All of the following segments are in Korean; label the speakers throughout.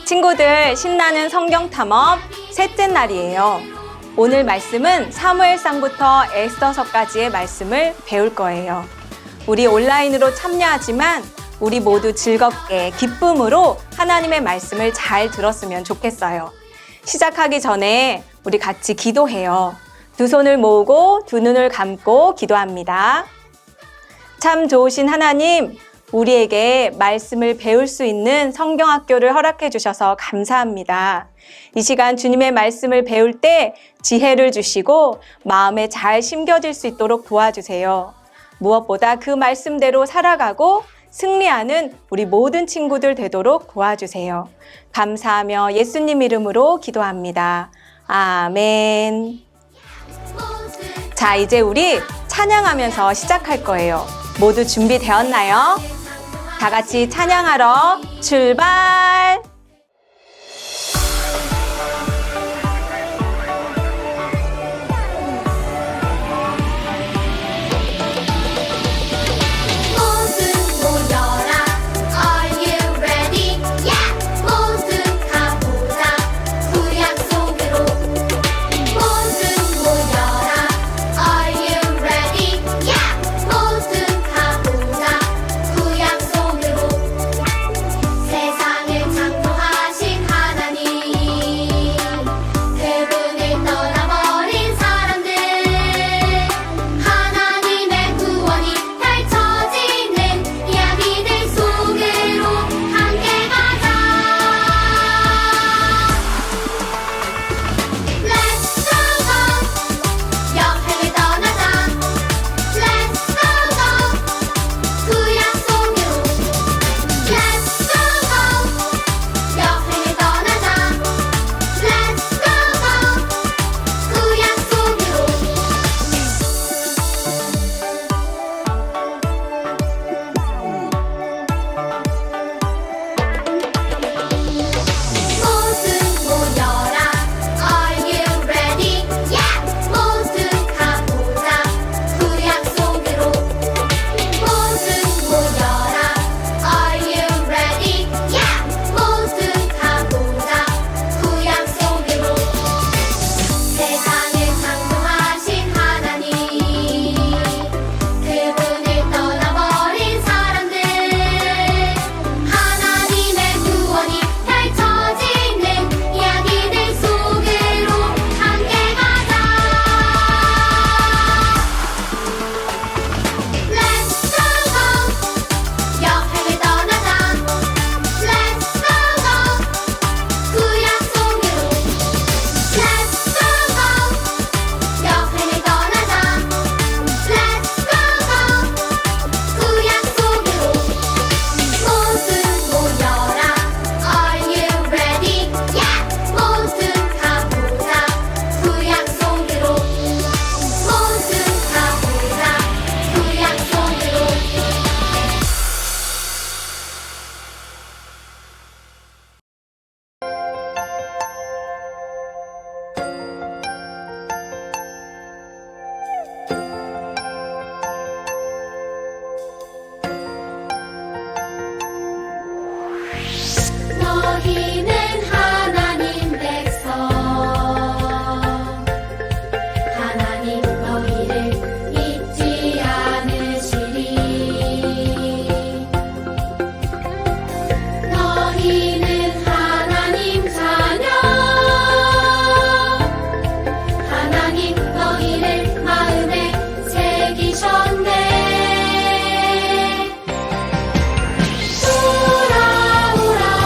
Speaker 1: 친구들, 신나는 성경 탐험 셋째 날이에요. 오늘 말씀은 사무엘상부터 에스더서까지의 말씀을 배울 거예요. 우리 온라인으로 참여하지만 우리 모두 즐겁게 기쁨으로 하나님의 말씀을 잘 들었으면 좋겠어요. 시작하기 전에 우리 같이 기도해요. 두 손을 모으고 두 눈을 감고 기도합니다. 참 좋으신 하나님, 우리에게 말씀을 배울 수 있는 성경학교를 허락해 주셔서 감사합니다. 이 시간 주님의 말씀을 배울 때 지혜를 주시고 마음에 잘 심겨질 수 있도록 도와주세요. 무엇보다 그 말씀대로 살아가고 승리하는 우리 모든 친구들 되도록 도와주세요. 감사하며 예수님 이름으로 기도합니다. 아멘. 자, 이제 우리 찬양하면서 시작할 거예요. 모두 준비되었나요? 다 같이 찬양하러 출발!
Speaker 2: 돌아오라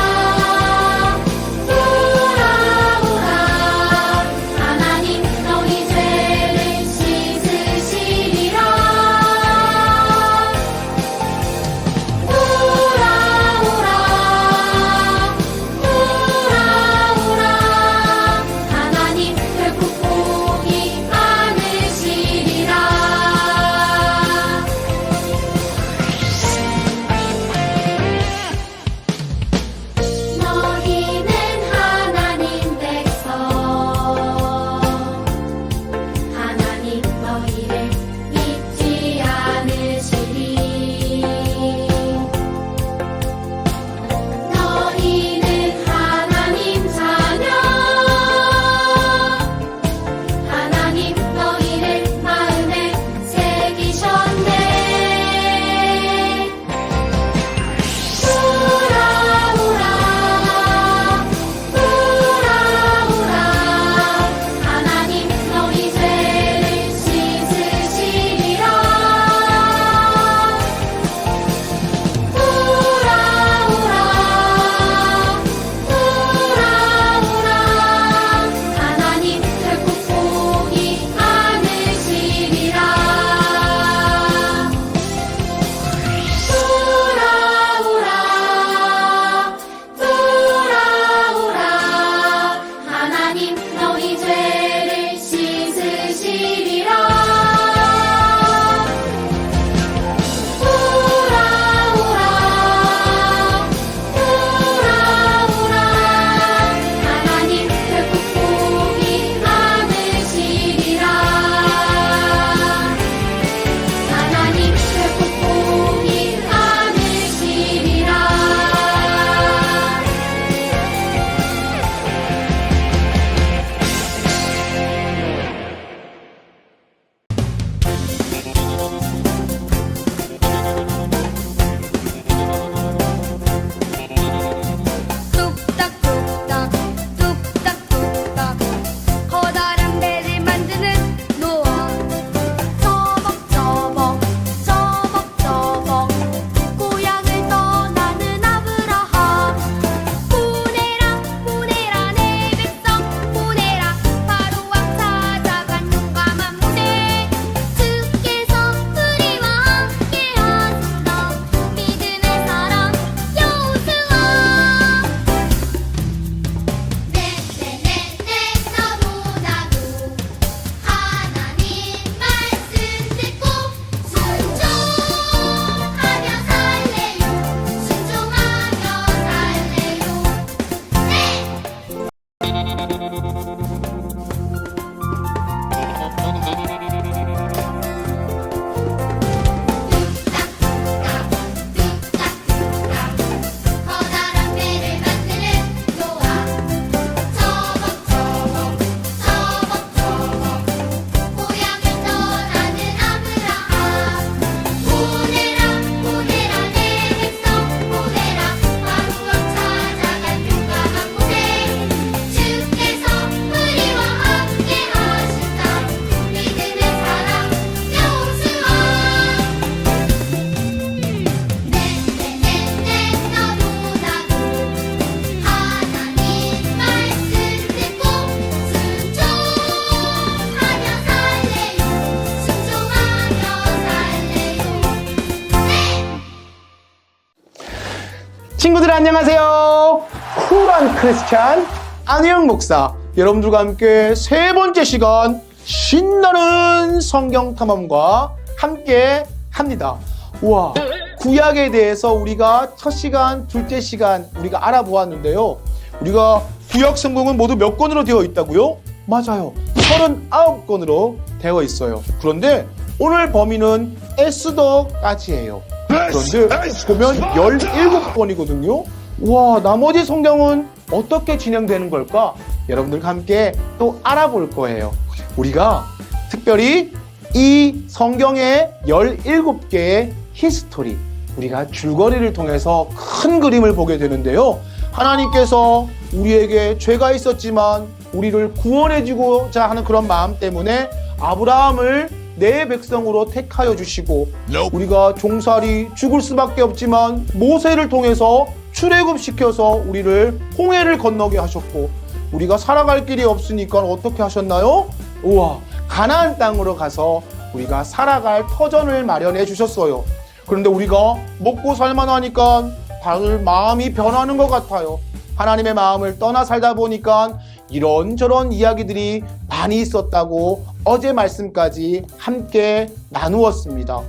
Speaker 2: 친구들 안녕하세요. 쿨한 크리스찬 안혜영 목사 여러분들과 함께 세 번째 시간 신나는 성경 탐험과 함께 합니다. 우와, 구약에 대해서 우리가 첫 시간, 둘째 시간 우리가 알아보았는데요. 우리가 구약 성경은 모두 몇 권으로 되어 있다고요? 맞아요. 39권으로 되어 있어요. 그런데 오늘 범위는 에스더까지예요. 그런데 보면 17권이거든요. 와, 나머지 성경은 어떻게 진행되는 걸까? 여러분들과 함께 또 알아볼 거예요. 우리가 특별히 이 성경의 17개의 히스토리, 우리가 줄거리를 통해서 큰 그림을 보게 되는데요. 하나님께서 우리에게 죄가 있었지만 우리를 구원해주고자 하는 그런 마음 때문에 아브라함을 내 백성으로 택하여 주시고 우리가 종살이 죽을 수밖에 없지만 모세를 통해서 출애굽시켜서 우리를 홍해를 건너게 하셨고 우리가 살아갈 길이 없으니까 어떻게 하셨나요? 우와, 가나안 땅으로 가서 우리가 살아갈 터전을 마련해 주셨어요. 그런데 우리가 먹고 살만하니까 다들 마음이 변하는 것 같아요. 하나님의 마음을 떠나 살다 보니까 이런저런 이야기들이 많이 있었다고 어제 말씀까지 함께 나누었습니다.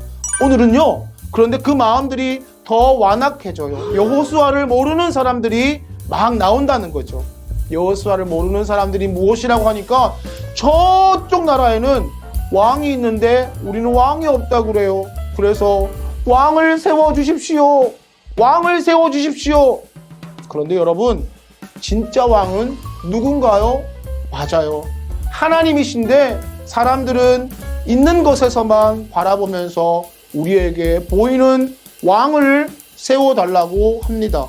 Speaker 2: 오늘은요, 그런데 그 마음들이 더 완악해져요. 여호수아를 모르는 사람들이 막 나온다는 거죠. 여호수아를 모르는 사람들이 무엇이라고 하니까 저쪽 나라에는 왕이 있는데 우리는 왕이 없다고 그래요. 그래서 왕을 세워주십시오. 왕을 세워주십시오. 그런데 여러분, 진짜 왕은 누군가요? 맞아요. 하나님이신데 사람들은 있는 것에서만 바라보면서 우리에게 보이는 왕을 세워달라고 합니다.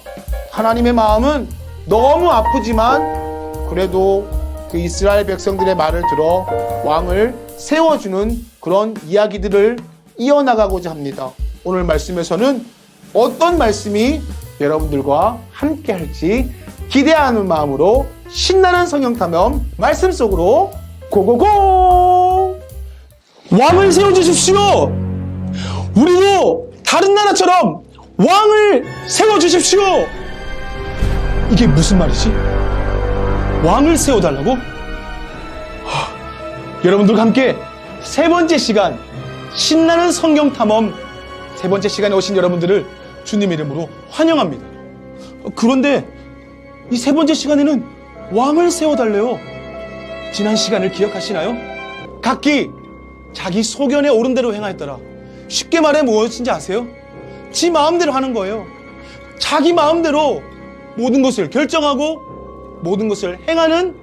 Speaker 2: 하나님의 마음은 너무 아프지만 그래도 그 이스라엘 백성들의 말을 들어 왕을 세워주는 그런 이야기들을 이어나가고자 합니다. 오늘 말씀에서는 어떤 말씀이 여러분들과 함께 할지 기대하는 마음으로 신나는 성경 탐험 말씀 속으로 고고고! 왕을 세워주십시오! 우리도 다른 나라처럼 왕을 세워주십시오! 이게 무슨 말이지? 왕을 세워달라고? 여러분들과 함께 세 번째 시간 신나는 성경 탐험 세 번째 시간에 오신 여러분들을 주님 이름으로 환영합니다. 그런데 이 세 번째 시간에는 왕을 세워달래요. 지난 시간을 기억하시나요? 각기 자기 소견에 옳은 대로 행하였더라. 쉽게 말해 무엇인지 아세요? 지 마음대로 하는 거예요. 자기 마음대로 모든 것을 결정하고 모든 것을 행하는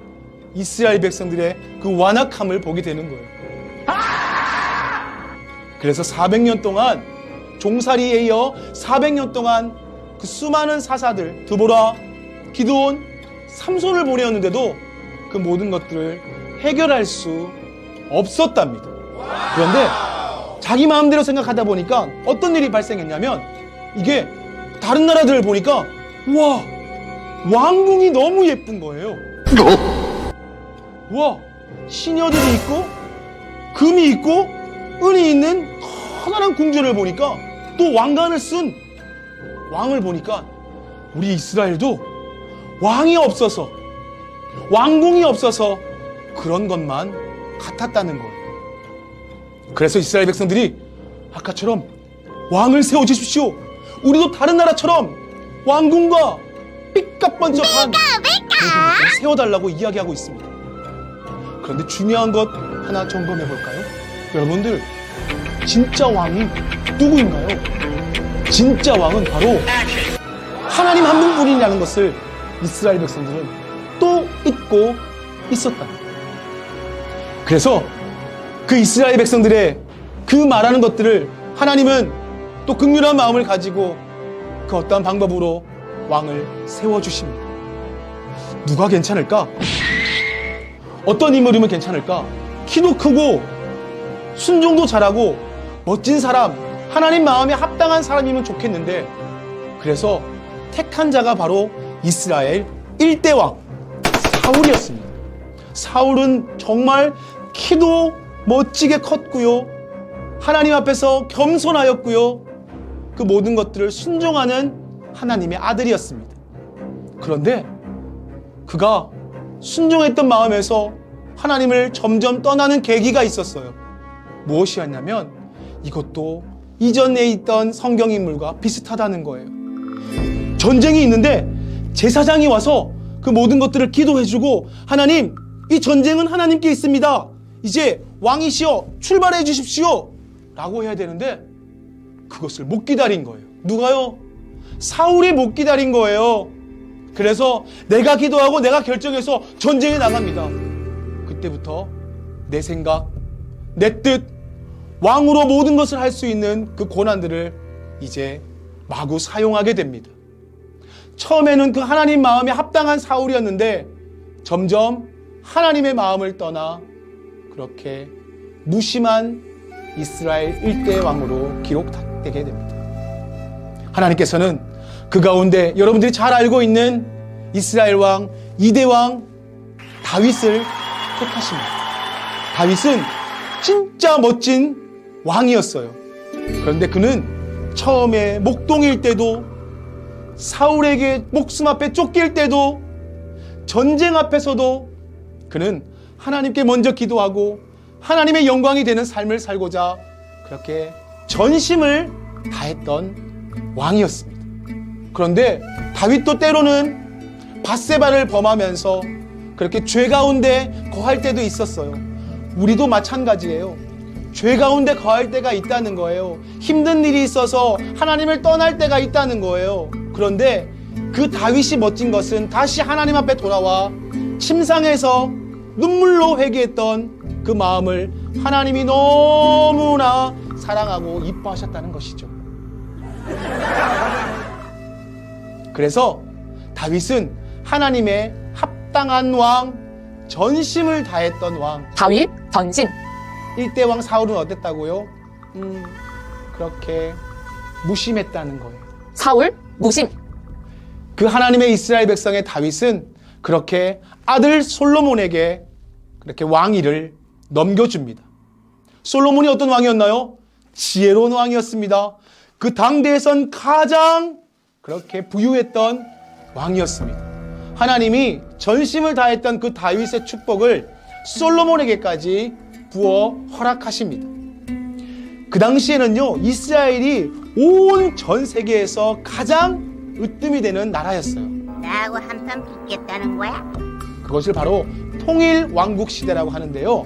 Speaker 2: 이스라엘 백성들의 그 완악함을 보게 되는 거예요. 그래서 400년 동안 종살이에 이어 400년 동안 그 수많은 사사들 드보라, 기드온, 삼손을 보내었는데도 그 모든 것들을 해결할 수 없었답니다. 그런데 자기 마음대로 생각하다 보니까 어떤 일이 발생했냐면 이게 다른 나라들을 보니까 와, 왕궁이 너무 예쁜 거예요. 와, 시녀들이 있고 금이 있고 은이 있는 커다란 궁전을 보니까 또 왕관을 쓴 왕을 보니까 우리 이스라엘도 왕이 없어서 왕궁이 없어서 그런 것만 같았다는 거예요. 그래서 이스라엘 백성들이 아까처럼 왕을 세워주십시오. 우리도 다른 나라처럼 왕궁과 삐까번쩍한 모든 세워달라고 이야기하고 있습니다. 그런데 중요한 것 하나 점검해 볼까요? 여러분들, 진짜 왕이 누구인가요? 진짜 왕은 바로 하나님 한 분뿐이라는 것을 이스라엘 백성들은 또 잊고 있었다. 그래서 그 이스라엘 백성들의 그 말하는 것들을 하나님은 또 긍휼한 마음을 가지고 그 어떠한 방법으로 왕을 세워주십니다. 누가 괜찮을까? 어떤 인물이면 괜찮을까? 키도 크고 순종도 잘하고 멋진 사람, 하나님 마음에 합당한 사람이면 좋겠는데 그래서 택한 자가 바로 이스라엘 1대 왕 사울이었습니다. 사울은 정말 키도 멋지게 컸고요. 하나님 앞에서 겸손하였고요. 그 모든 것들을 순종하는 하나님의 아들이었습니다. 그런데 그가 순종했던 마음에서 하나님을 점점 떠나는 계기가 있었어요. 무엇이었냐면 이것도 이전에 있던 성경 인물과 비슷하다는 거예요. 전쟁이 있는데 제사장이 와서 그 모든 것들을 기도해주고, 하나님, 이 전쟁은 하나님께 있습니다. 이제 왕이시여 출발해 주십시오 라고 해야 되는데 그것을 못 기다린 거예요. 누가요? 사울이 못 기다린 거예요. 그래서 내가 기도하고 내가 결정해서 전쟁에 나갑니다. 그때부터 내 생각, 내 뜻, 왕으로 모든 것을 할 수 있는 그 고난들을 이제 마구 사용하게 됩니다. 처음에는 그 하나님 마음에 합당한 사울이었는데 점점 하나님의 마음을 떠나 그렇게 무심한 이스라엘 일대 왕으로 기록되게 됩니다. 하나님께서는 그 가운데 여러분들이 잘 알고 있는 이스라엘 왕 2대 왕 다윗을 택하십니다. 다윗은 진짜 멋진 왕이었어요. 그런데 그는 처음에 목동일 때도, 사울에게 목숨 앞에 쫓길 때도, 전쟁 앞에서도 그는 하나님께 먼저 기도하고 하나님의 영광이 되는 삶을 살고자 그렇게 전심을 다했던 왕이었습니다. 그런데 다윗도 때로는 밧세바를 범하면서 그렇게 죄 가운데 거할 때도 있었어요. 우리도 마찬가지예요. 죄 가운데 거할 때가 있다는 거예요. 힘든 일이 있어서 하나님을 떠날 때가 있다는 거예요. 그런데 그 다윗이 멋진 것은 다시 하나님 앞에 돌아와 침상에서 눈물로 회개했던 그 마음을 하나님이 너무나 사랑하고 이뻐하셨다는 것이죠. 그래서 다윗은 하나님의 합당한 왕, 전심을 다했던 왕.
Speaker 3: 다윗 전심.
Speaker 2: 1대 왕 사울은 어땠다고요? 그렇게 무심했다는 거예요.
Speaker 3: 사울 무심.
Speaker 2: 그 하나님의 이스라엘 백성의 다윗은 그렇게 아들 솔로몬에게 그렇게 왕위를 넘겨줍니다. 솔로몬이 어떤 왕이었나요? 지혜로운 왕이었습니다. 그 당대에선 가장 그렇게 부유했던 왕이었습니다. 하나님이 전심을 다했던 그 다윗의 축복을 솔로몬에게까지 부어 허락하십니다. 그 당시에는요, 이스라엘이 온 전 세계에서 가장 으뜸이 되는 나라였어요.
Speaker 4: 나하고 한판 붙겠다는 거야?
Speaker 2: 그것을 바로 통일 왕국 시대라고 하는데요.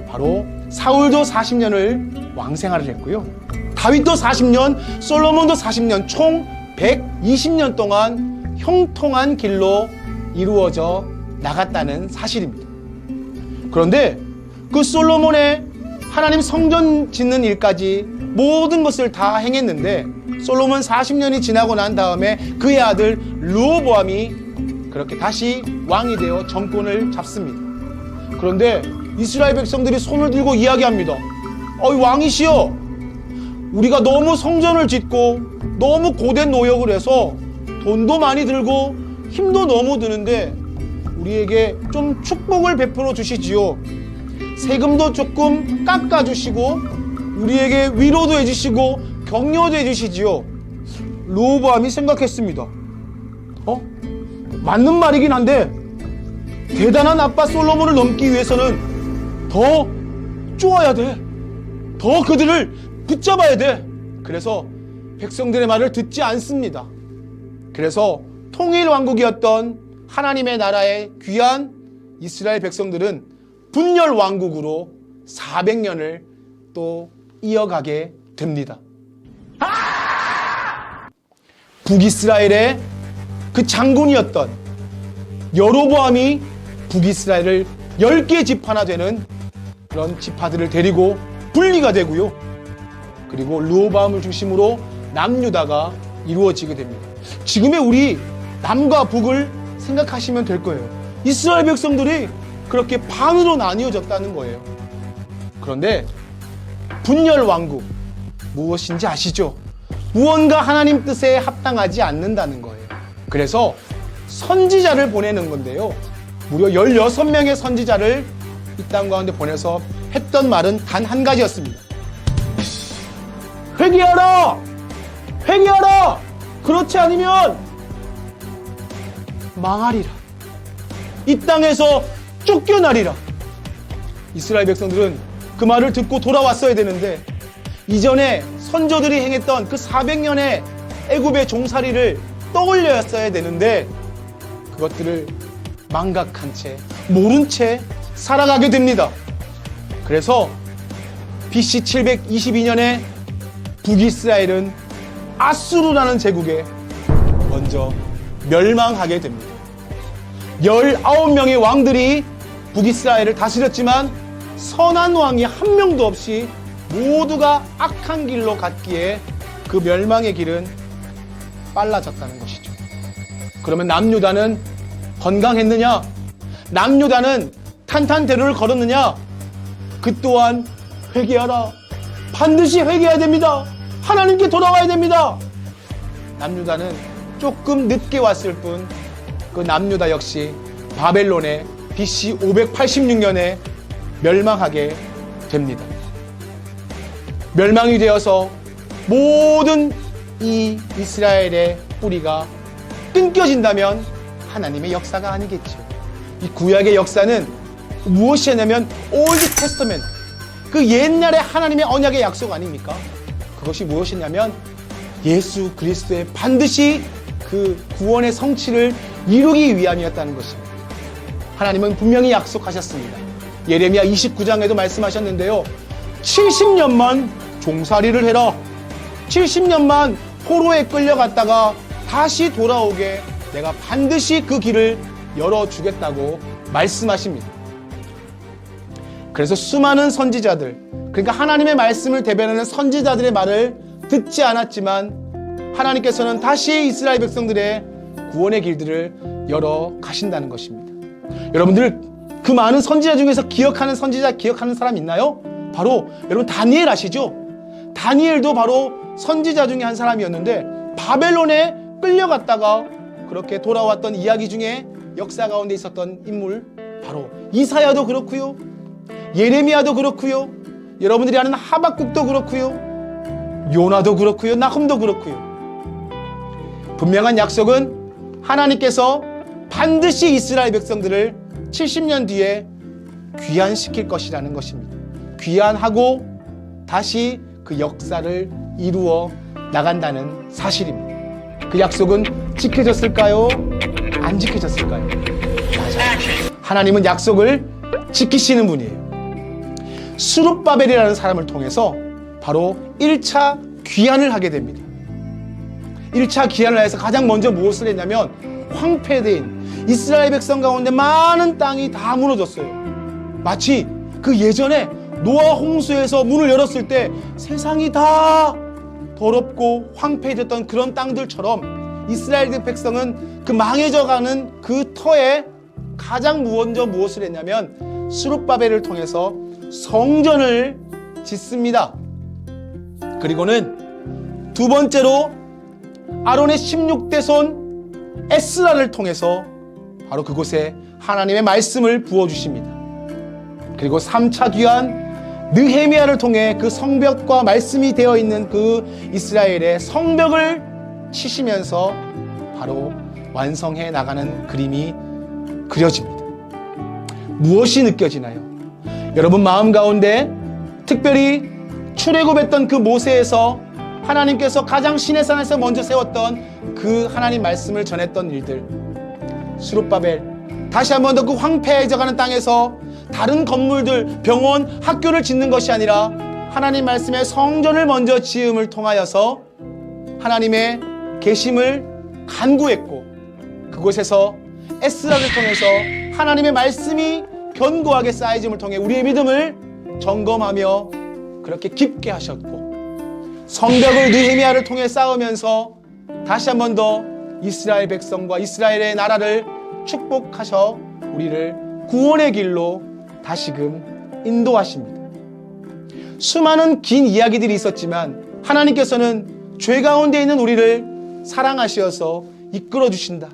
Speaker 2: 바로 사울도 40년을 왕생활을 했고요. 다윗도 40년, 솔로몬도 40년, 총 120년 동안 형통한 길로 이루어져 나갔다는 사실입니다. 그런데 그 솔로몬의 하나님 성전 짓는 일까지 모든 것을 다 행했는데 솔로몬 40년이 지나고 난 다음에 그의 아들 르호보암이 그렇게 다시 왕이 되어 정권을 잡습니다. 그런데 이스라엘 백성들이 손을 들고 이야기합니다. 왕이시여, 우리가 너무 성전을 짓고 너무 고된 노역을 해서 돈도 많이 들고 힘도 너무 드는데 우리에게 좀 축복을 베풀어 주시지요. 세금도 조금 깎아주시고 우리에게 위로도 해주시고 격려도 해주시지요. 르호보암이 생각했습니다. 맞는 말이긴 한데 대단한 아빠 솔로몬을 넘기 위해서는 더 쪼아야 돼. 더 그들을 붙잡아야 돼. 그래서 백성들의 말을 듣지 않습니다. 그래서 통일 왕국이었던 하나님의 나라의 귀한 이스라엘 백성들은 분열 왕국으로 400년을 또 이어가게 됩니다. 북이스라엘의 그 장군이었던 여로보암이 북이스라엘을 10개 지파나 되는 그런 지파들을 데리고 분리가 되고요. 그리고 르호보암을 중심으로 남유다가 이루어지게 됩니다. 지금의 우리 남과 북을 생각하시면 될 거예요. 이스라엘 백성들이 그렇게 반으로 나뉘어졌다는 거예요. 그런데 분열 왕국 무엇인지 아시죠? 무언가 하나님 뜻에 합당하지 않는다는 거예요. 그래서 선지자를 보내는 건데요. 무려 16명의 선지자를 이 땅 가운데 보내서 했던 말은 단 한 가지였습니다. 회개하라! 회개하라! 그렇지 않으면 망하리라. 이 땅에서 쫓겨나리라. 이스라엘 백성들은 그 말을 듣고 돌아왔어야 되는데 이전에 선조들이 행했던 그 400년의 애굽의 종살이를 떠올렸어야 되는데 그것들을 망각한 채 모른 채 살아가게 됩니다. 그래서 BC 722년에 북이스라엘은 아수르라는 제국에 먼저 멸망하게 됩니다. 19명의 왕들이 북이스라엘을 다스렸지만 선한 왕이 한 명도 없이 모두가 악한 길로 갔기에 그 멸망의 길은 빨라졌다는 것이죠. 그러면 남유다는 건강했느냐? 남유다는 탄탄대로를 걸었느냐? 그 또한 회개하라. 반드시 회개해야 됩니다. 하나님께 돌아와야 됩니다. 남유다는 조금 늦게 왔을 뿐 그 남유다 역시 바벨론의 BC 586년에 멸망하게 됩니다. 멸망이 되어서 모든 이 이스라엘의 뿌리가 끊겨진다면 하나님의 역사가 아니겠죠. 이 구약의 역사는 무엇이냐면 올드 테스터멘트, 그 옛날에 하나님의 언약의 약속 아닙니까? 그것이 무엇이냐면 예수 그리스도의 반드시 그 구원의 성취를 이루기 위함이었다는 것입니다. 하나님은 분명히 약속하셨습니다. 예레미야 29장에도 말씀하셨는데요. 70년만 종살이를 해라. 70년만 포로에 끌려갔다가 다시 돌아오게 내가 반드시 그 길을 열어주겠다고 말씀하십니다. 그래서 수많은 선지자들, 그러니까 하나님의 말씀을 대변하는 선지자들의 말을 듣지 않았지만 하나님께서는 다시 이스라엘 백성들의 구원의 길들을 열어 가신다는 것입니다. 여러분들 그 많은 선지자 중에서 기억하는 사람 있나요? 바로 여러분 다니엘 아시죠? 다니엘도 바로 선지자 중에 한 사람이었는데 바벨론에 끌려갔다가 그렇게 돌아왔던 이야기 중에 역사 가운데 있었던 인물, 바로 이사야도 그렇고요, 예레미야도 그렇고요, 여러분들이 아는 하박국도 그렇고요, 요나도 그렇고요, 나훔도 그렇고요. 분명한 약속은 하나님께서 반드시 이스라엘 백성들을 70년 뒤에 귀환시킬 것이라는 것입니다. 귀환하고 다시 그 역사를 이루어 나간다는 사실입니다. 그 약속은 지켜졌을까요? 안 지켜졌을까요? 맞아요. 하나님은 약속을 지키시는 분이에요. 스룹바벨이라는 사람을 통해서 바로 1차 귀환을 하게 됩니다. 1차 귀환을 해서 가장 먼저 무엇을 했냐면 황폐된 이스라엘 백성 가운데 많은 땅이 다 무너졌어요. 마치 그 예전에 노아 홍수에서 문을 열었을 때 세상이 다 더럽고 황폐해졌던 그런 땅들처럼 이스라엘 백성은 그 망해져가는 그 터에 가장 먼저 무엇을 했냐면 스룹바벨을 통해서 성전을 짓습니다. 그리고는 두 번째로 아론의 16대 손 에스라를 통해서 바로 그곳에 하나님의 말씀을 부어주십니다. 그리고 3차 귀환 느헤미야를 통해 그 성벽과 말씀이 되어 있는 그 이스라엘의 성벽을 치시면서 바로 완성해 나가는 그림이 그려집니다. 무엇이 느껴지나요? 여러분 마음 가운데 특별히 출애굽했던 그 모세에서 하나님께서 가장 시내산에서 먼저 세웠던 그 하나님 말씀을 전했던 일들, 스룹바벨, 다시 한 번 더 그 황폐해져가는 땅에서 다른 건물들, 병원, 학교를 짓는 것이 아니라 하나님 말씀의 성전을 먼저 지음을 통하여서 하나님의 계심을 간구했고 그곳에서 에스라를 통해서 하나님의 말씀이 견고하게 쌓여짐을 통해 우리의 믿음을 점검하며 그렇게 깊게 하셨고 성벽을 느헤미야를 통해 쌓으면서 다시 한 번 더 이스라엘 백성과 이스라엘의 나라를 축복하셔 우리를 구원의 길로 다시금 인도하십니다. 수많은 긴 이야기들이 있었지만 하나님께서는 죄 가운데 있는 우리를 사랑하시어서 이끌어 주신다,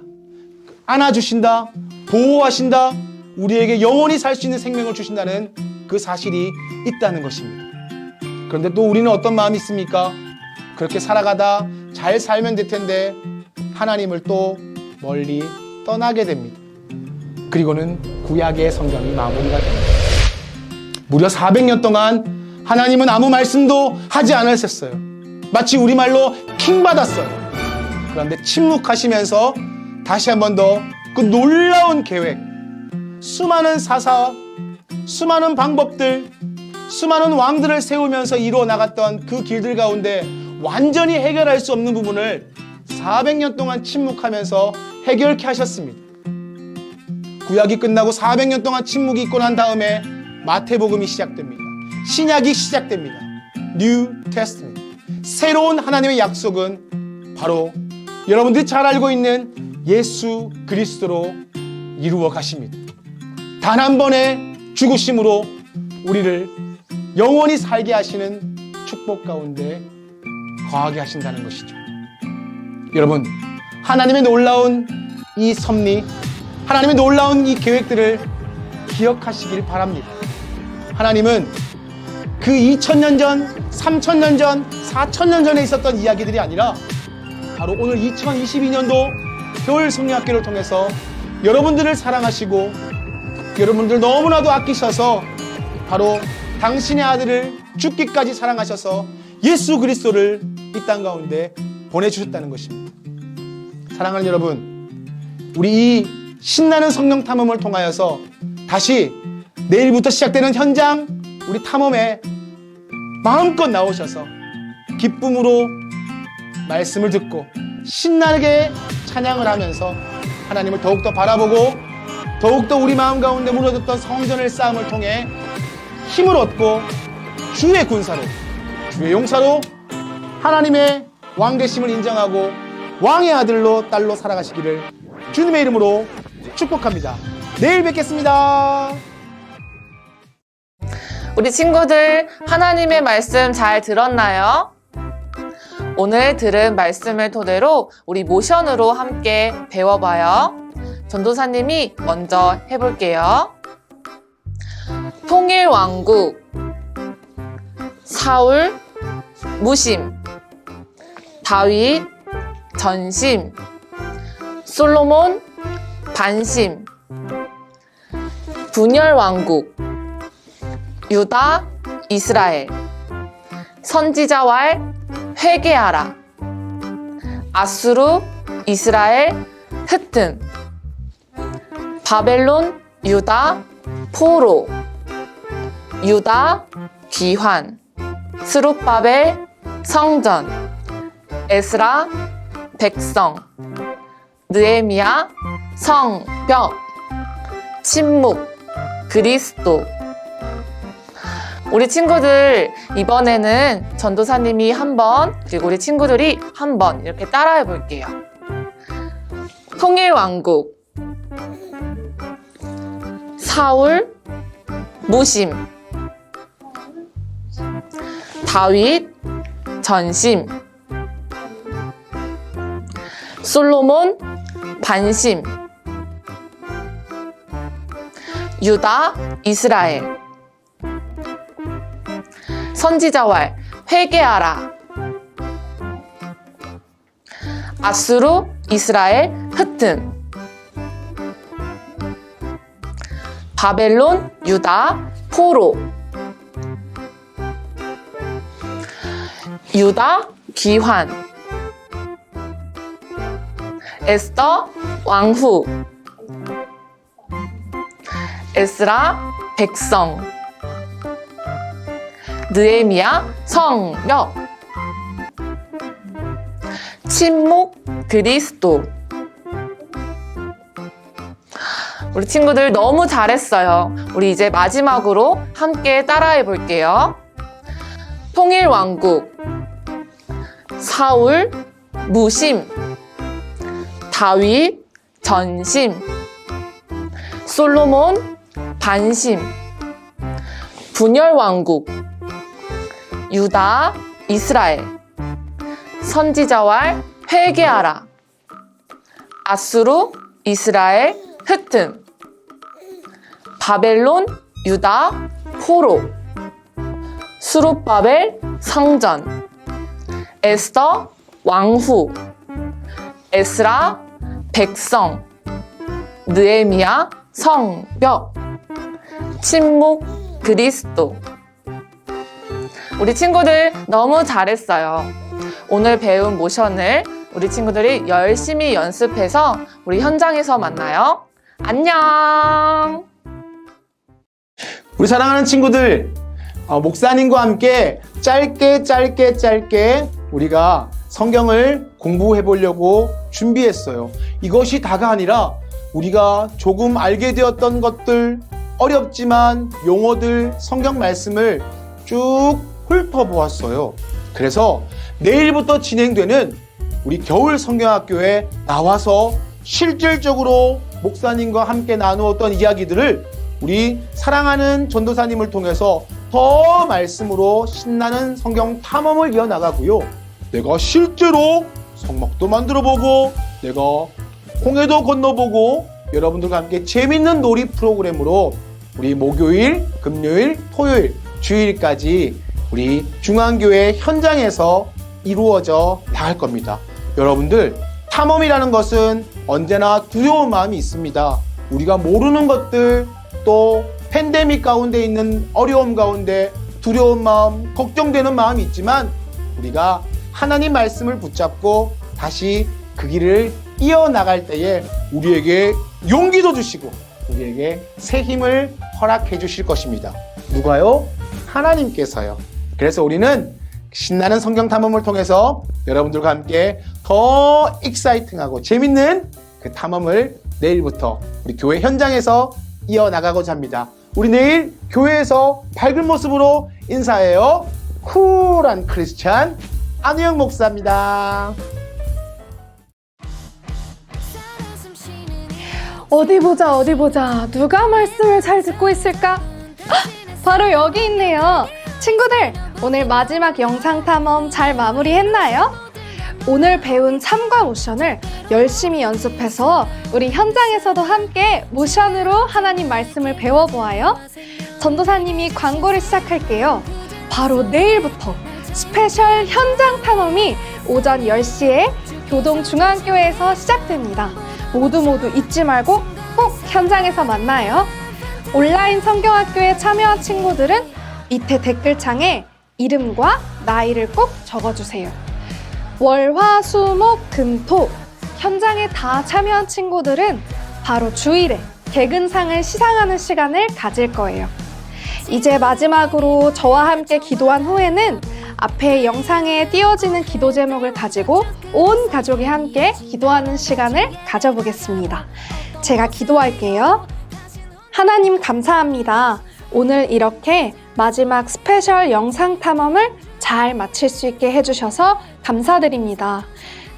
Speaker 2: 안아주신다, 보호하신다, 우리에게 영원히 살 수 있는 생명을 주신다는 그 사실이 있다는 것입니다. 그런데 또 우리는 어떤 마음이 있습니까? 그렇게 살아가다 잘 살면 될 텐데 하나님을 또 멀리 떠나게 됩니다. 그리고는 구약의 성경이 마무리가 됩니다. 무려 400년 동안 하나님은 아무 말씀도 하지 않으셨어요. 마치 우리말로 킹받았어요. 그런데 침묵하시면서 다시 한 번 더 그 놀라운 계획, 수많은 사사, 수많은 방법들, 수많은 왕들을 세우면서 이루어 나갔던 그 길들 가운데 완전히 해결할 수 없는 부분을 400년 동안 침묵하면서 해결케 하셨습니다. 구약이 끝나고 400년 동안 침묵이 있고 난 다음에 마태복음이 시작됩니다. 신약이 시작됩니다. New Testament. 새로운 하나님의 약속은 바로 여러분들이 잘 알고 있는 예수 그리스도로 이루어 가십니다. 단 한 번의 죽으심으로 우리를 영원히 살게 하시는 축복 가운데 거하게 하신다는 것이죠. 여러분, 하나님의 놀라운 이 섭리, 하나님의 놀라운 이 계획들을 기억하시길 바랍니다. 하나님은 그 2000년 전, 3000년 전, 4000년 전에 있었던 이야기들이 아니라 바로 오늘 2022년도 겨울 성령학교를 통해서 여러분들을 사랑하시고 여러분들 너무나도 아끼셔서 바로 당신의 아들을 죽기까지 사랑하셔서 예수 그리스도를 이 땅 가운데 보내주셨다는 것입니다. 사랑하는 여러분, 우리 이 신나는 성령 탐험을 통하여서 다시 내일부터 시작되는 현장 우리 탐험에 마음껏 나오셔서 기쁨으로 말씀을 듣고 신나게 찬양을 하면서 하나님을 더욱더 바라보고 더욱더 우리 마음 가운데 무너졌던 성전의 싸움을 통해 힘을 얻고 주의 군사로, 주의 용사로 하나님의 왕되심을 인정하고 왕의 아들로 딸로 살아가시기를 주님의 이름으로 축복합니다. 내일 뵙겠습니다.
Speaker 3: 우리 친구들 하나님의 말씀 잘 들었나요? 오늘 들은 말씀을 토대로 우리 모션으로 함께 배워봐요. 전도사님이 먼저 해볼게요. 통일왕국, 사울, 무심, 다윗, 전심, 솔로몬, 반심, 분열왕국, 유다, 이스라엘, 선지자왈, 회개하라, 아수르, 이스라엘, 흩음, 바벨론, 유다, 포로, 유다, 귀환, 스룹바벨, 성전, 에스라, 백성, 느헤미야, 성벽, 침묵, 그리스도. 우리 친구들 이번에는 전도사님이 한 번, 그리고 우리 친구들이 한 번 이렇게 따라해 볼게요. 통일왕국, 사울, 무심, 다윗, 전심, 솔로몬, 반심, 유다, 이스라엘, 선지자왈, 회개하라, 아수르, 이스라엘, 흩음, 바벨론, 유다, 포로, 유다, 귀환, 에스더, 왕후, 에스라, 백성, 느헤미야, 성벽, 침묵, 그리스도. 우리 친구들 너무 잘했어요. 우리 이제 마지막으로 함께 따라해 볼게요. 통일왕국, 사울, 무심, 다윗, 전심, 솔로몬, 반심, 분열왕국, 유다, 이스라엘, 선지자왈, 회개하라, 아수르, 이스라엘, 흩음, 바벨론, 유다, 포로, 수룹바벨, 성전, 에스더, 왕후, 에스라, 백성, 느헤미야, 성벽, 침묵, 그리스도. 우리 친구들 너무 잘했어요. 오늘 배운 모션을 우리 친구들이 열심히 연습해서 우리 현장에서 만나요. 안녕!
Speaker 2: 우리 사랑하는 친구들, 목사님과 함께 짧게 우리가 성경을 공부해 보려고 준비했어요. 이것이 다가 아니라 우리가 조금 알게 되었던 것들, 어렵지만 용어들, 성경 말씀을 쭉 훑어보았어요. 그래서 내일부터 진행되는 우리 겨울 성경학교에 나와서 실질적으로 목사님과 함께 나누었던 이야기들을 우리 사랑하는 전도사님을 통해서 더 말씀으로 신나는 성경 탐험을 이어나가고요. 내가 실제로 성막도 만들어보고 내가 홍해도 건너보고 여러분들과 함께 재밌는 놀이 프로그램으로 우리 목요일, 금요일, 토요일, 주일까지 우리 중앙교회 현장에서 이루어져 나갈 겁니다. 여러분들, 탐험이라는 것은 언제나 두려운 마음이 있습니다. 우리가 모르는 것들, 또 팬데믹 가운데 있는 어려움 가운데 두려운 마음, 걱정되는 마음이 있지만 우리가 하나님 말씀을 붙잡고 다시 그 길을 이어나갈 때에 우리에게 용기도 주시고 우리에게 새 힘을 허락해 주실 것입니다. 누가요? 하나님께서요. 그래서 우리는 신나는 성경 탐험을 통해서 여러분들과 함께 더 익사이팅하고 재밌는 그 탐험을 내일부터 우리 교회 현장에서 이어나가고자 합니다. 우리 내일 교회에서 밝은 모습으로 인사해요. 쿨한 크리스찬 안우영 목사입니다.
Speaker 5: 어디 보자. 누가 말씀을 잘 듣고 있을까? 바로 여기 있네요. 친구들, 오늘 마지막 영상 탐험 잘 마무리했나요? 오늘 배운 참과 모션을 열심히 연습해서 우리 현장에서도 함께 모션으로 하나님 말씀을 배워보아요. 전도사님이 광고를 시작할게요. 바로 내일부터 스페셜 현장 탐험이 오전 10시에 교동중앙교회에서 시작됩니다. 모두 잊지 말고 꼭 현장에서 만나요. 온라인 성경학교에 참여한 친구들은 밑에 댓글창에 이름과 나이를 꼭 적어주세요. 월, 화, 수, 목, 금, 토 현장에 다 참여한 친구들은 바로 주일에 개근상을 시상하는 시간을 가질 거예요. 이제 마지막으로 저와 함께 기도한 후에는 앞에 영상에 띄어지는 기도 제목을 가지고 온 가족이 함께 기도하는 시간을 가져보겠습니다. 제가 기도할게요. 하나님 감사합니다. 오늘 이렇게 마지막 스페셜 영상 탐험을 잘 마칠 수 있게 해주셔서 감사드립니다.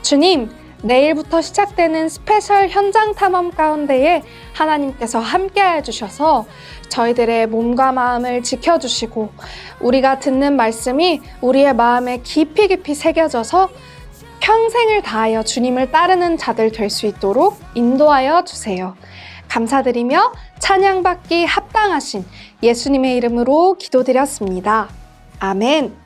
Speaker 5: 주님, 내일부터 시작되는 스페셜 현장 탐험 가운데에 하나님께서 함께해 주셔서 저희들의 몸과 마음을 지켜주시고 우리가 듣는 말씀이 우리의 마음에 깊이 새겨져서 평생을 다하여 주님을 따르는 자들 될 수 있도록 인도하여 주세요. 감사드리며 찬양받기 합당하신 예수님의 이름으로 기도드렸습니다. 아멘.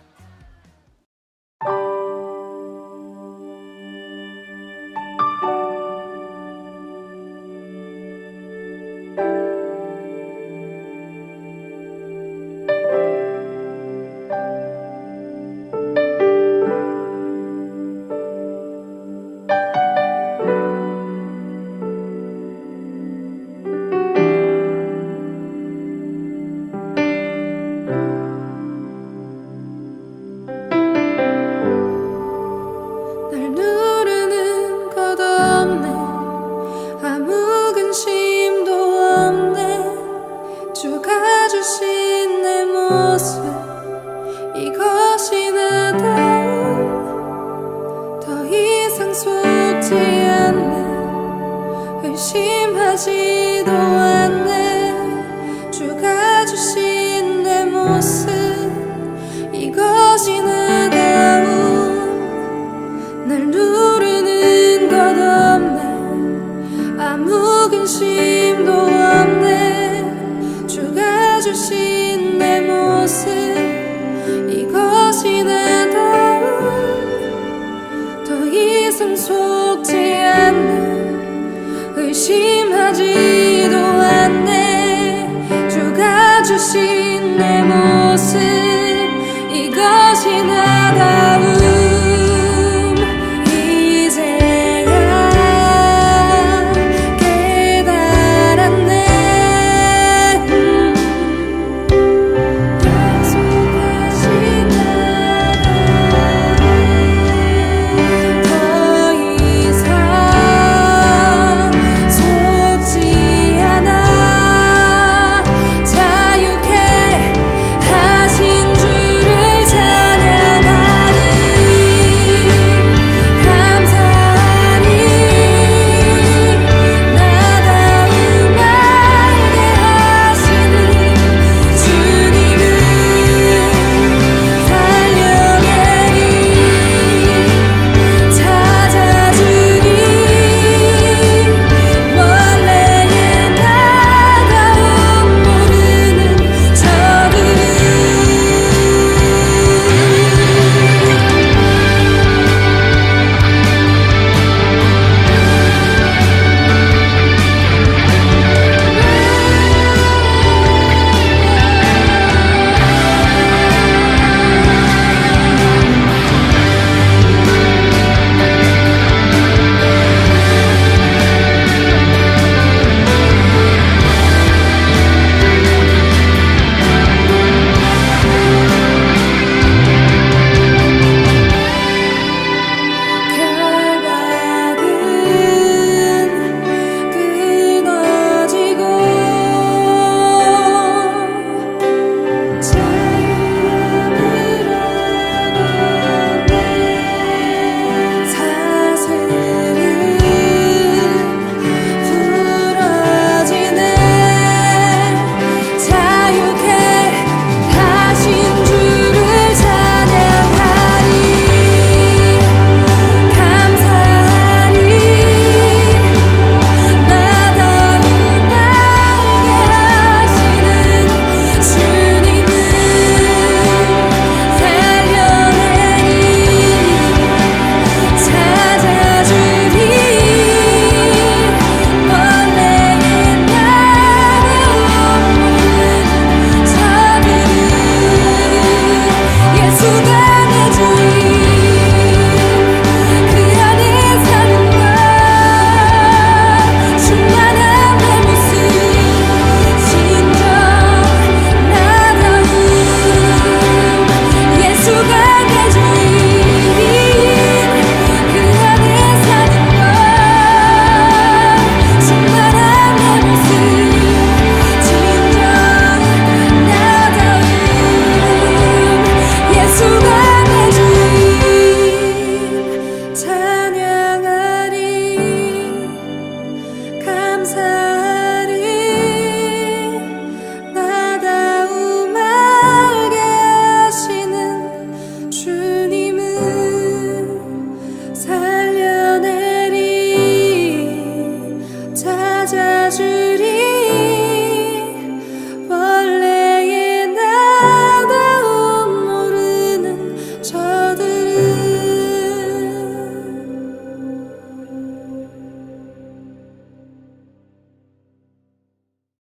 Speaker 6: 의심하지도 않네. 주가 주신 내 모습 이것이 나다움. 날 누르는 것 없네. 아무 근심도 없네. 주가 주신 내 모습 이것이 나다움. 더 의심하지도 않네. 주가 주신 내 모습 이것이 나다움. 이제야 깨달았네. 약속하신 나다움. 더 이상 속지 않아. 자유케 하신 주를 찬양하리. 감사하리. 나다움 알게 하시는 주님을 살려내리. 찾아주리. 원래의 나다움 모르는 저들은 결박은 끊어지고 자유함을 얻었네. 사슬은 풀어지네. 자유케 하신 주를 찬양하리. 감사하리. 나다움 알게 하시는 주님을 살려내리. 찾아주리. 원래의 나다움 모르는 저들은 예수가 내 주인. 그 안에 사는 것 충만한 내 모습 진정 나다움. 예수가 내 주인. 그 안에 사는 것 충만한 내 모습 진정 나다움. 예수가 내 주인. 찬양하리. 감사하리. 나다움 알게 하시는 주님을 살려내리. 찾아주리.